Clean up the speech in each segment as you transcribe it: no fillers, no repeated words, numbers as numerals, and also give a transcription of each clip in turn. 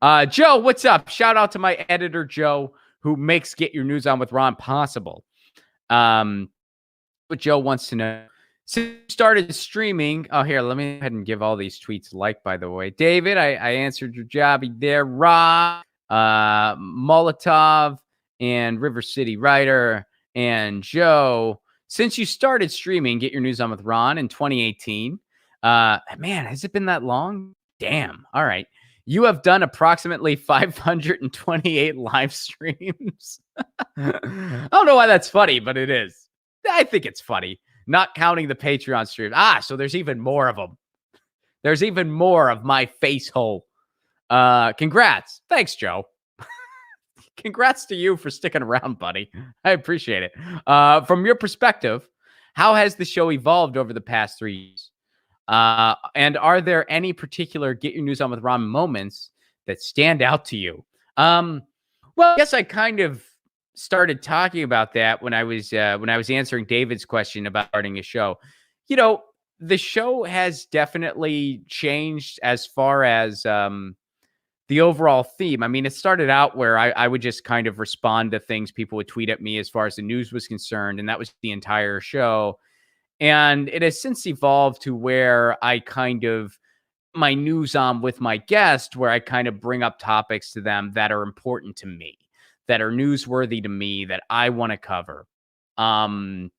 Joe, what's up? Shout out to my editor, Joe, who makes Get Your News On with Ron possible. What Joe wants to know. Since you started streaming, here, let me go ahead and give all these tweets like, by the way. David, I answered your job there. Rob, Molotov, and River City Writer, and Joe. Since you started streaming Get Your News On with Ron in 2018, man, has it been that long? Damn. All right. You have done approximately 528 live streams. I don't know why that's funny, but it is. I think it's funny, not counting the Patreon streams. So there's even more of them. There's even more of my face hole. Congrats. Thanks, Joe. Congrats to you for sticking around, buddy. I appreciate it. From your perspective, how has the show evolved over the past 3 years? And are there any particular Get Your News On with Ron moments that stand out to you? Well, I guess I kind of started talking about that when I was answering David's question about starting a show. You know, the show has definitely changed as far as the overall theme. I mean, it started out where I would just kind of respond to things people would tweet at me as far as the news was concerned, and that was the entire show. And it has since evolved to where I kind of my news on with my guest, where I kind of bring up topics to them that are important to me, that are newsworthy to me, that I want to cover. And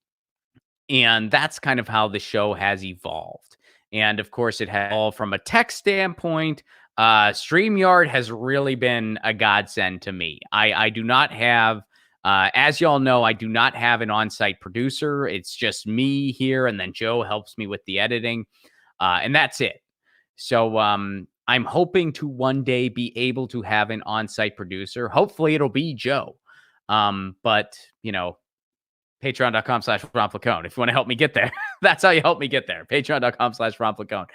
that's kind of how the show has evolved. And of course, it has all from a tech standpoint. StreamYard has really been a godsend to me. I do not have, as y'all know, I do not have an on-site producer. It's just me here, and then Joe helps me with the editing, and that's it. So I'm hoping to one day be able to have an on-site producer. Hopefully it'll be Joe. But, you know, patreon.com/Ron Placone. If you want to help me get there, that's how you help me get there. Patreon.com/Ron Placone.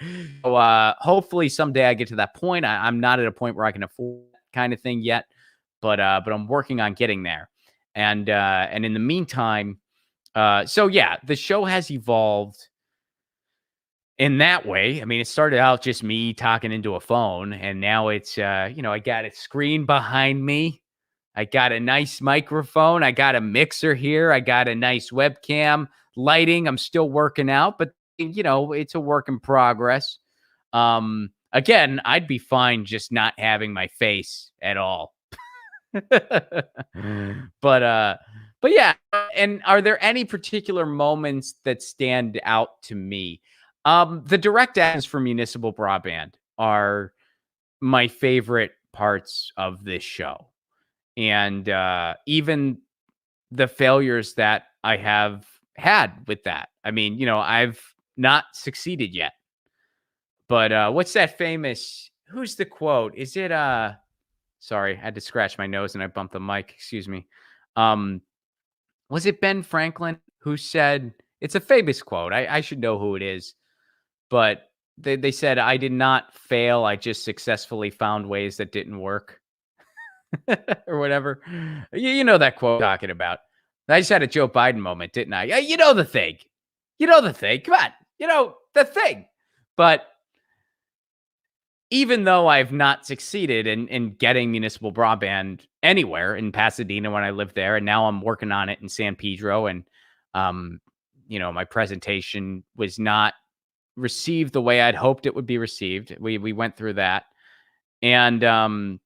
So hopefully someday I get to that point. I'm not at a point where I can afford that kind of thing yet, but I'm working on getting there. And in the meantime, so yeah, the show has evolved in that way. I mean, it started out just me talking into a phone, and now it's, I got a screen behind me. I got a nice microphone. I got a mixer here. I got a nice webcam lighting. I'm still working out, but it's a work in progress. Again, I'd be fine just not having my face at all. But yeah. And are there any particular moments that stand out to me? The direct ads for municipal broadband are my favorite parts of this show. And even the failures that I have had with that. I mean, I've not succeeded yet. But what's that famous, who's the quote? Is it, sorry, I had to scratch my nose and I bumped the mic. Excuse me. Was it Ben Franklin who said, it's a famous quote. I should know who it is. But they said, I did not fail. I just successfully found ways that didn't work. Or whatever. You know that quote I'm talking about. I just had a Joe Biden moment, didn't I? You know the thing. Come on. The thing. But even though I've not succeeded in getting municipal broadband anywhere in Pasadena when I lived there, and now I'm working on it in San Pedro, and my presentation was not received the way I'd hoped it would be received. We went through that. And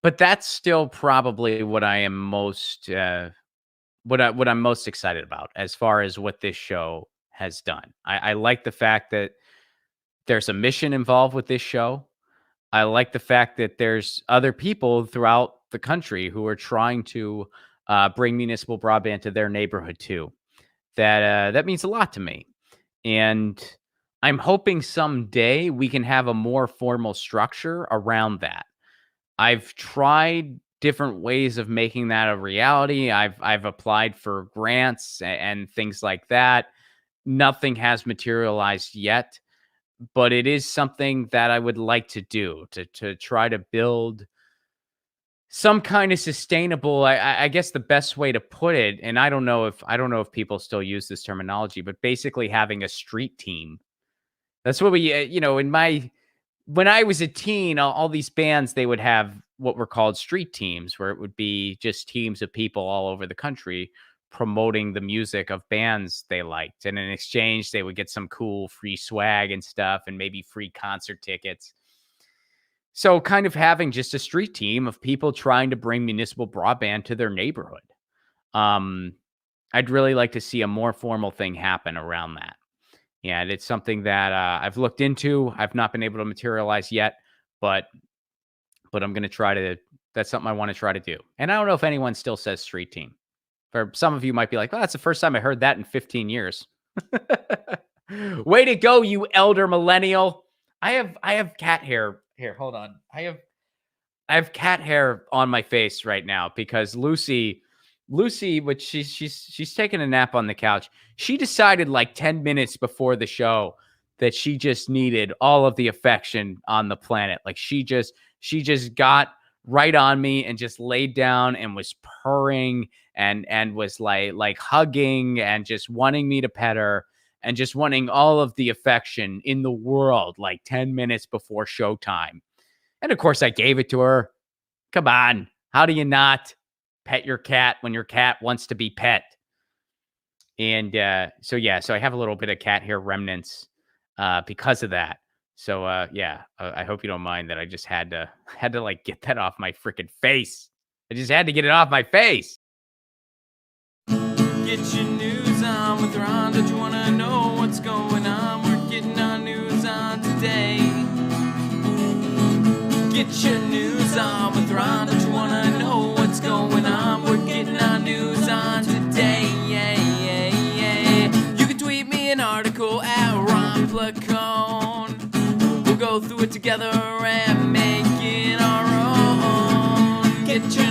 but that's still probably what I am most what I'm most excited about as far as what this show has done. I like the fact that there's a mission involved with this show. I like the fact that there's other people throughout the country who are trying to bring municipal broadband to their neighborhood too. That means a lot to me. And I'm hoping someday we can have a more formal structure around that. I've tried different ways of making that a reality. I've applied for grants and things like that. Nothing has materialized yet, but it is something that I would like to do to try to build some kind of sustainable, I guess the best way to put it, and I don't know if people still use this terminology, but basically having a street team. That's what we, in my when I was a teen, all these bands, they would have what were called street teams, where it would be just teams of people all over the country promoting the music of bands they liked. And in exchange, they would get some cool free swag and stuff and maybe free concert tickets. So kind of having just a street team of people trying to bring municipal broadband to their neighborhood. Um, I'd really like to see a more formal thing happen around that. Yeah, and it's something that I've looked into. I've not been able to materialize yet, but I'm going to try to. That's something I want to try to do. And I don't know if anyone still says street team. For some of you might be like, "Well, that's the first time I heard that in 15 years." Way to go, you elder millennial. I have cat hair. Here, hold on. I have cat hair on my face right now because Lucy, which she's taking a nap on the couch. She decided like 10 minutes before the show that she just needed all of the affection on the planet. Like she just got right on me and just laid down and was purring and was like hugging and just wanting me to pet her and just wanting all of the affection in the world like 10 minutes before showtime. And of course, I gave it to her. Come on. How do you not pet your cat when your cat wants to be pet? And so I have a little bit of cat hair remnants because of that. So I hope you don't mind that I just had to like get that off my freaking face. I just had to get it off my face. Get your news on with Ron. Don't you want to know what's going on? We're getting our news on today. Get your news on with Ron. Don't you want to know what's going on? We're getting our news on today. You can tweet me an article at Ron Placone. We'll go through it together and make it our own. Get your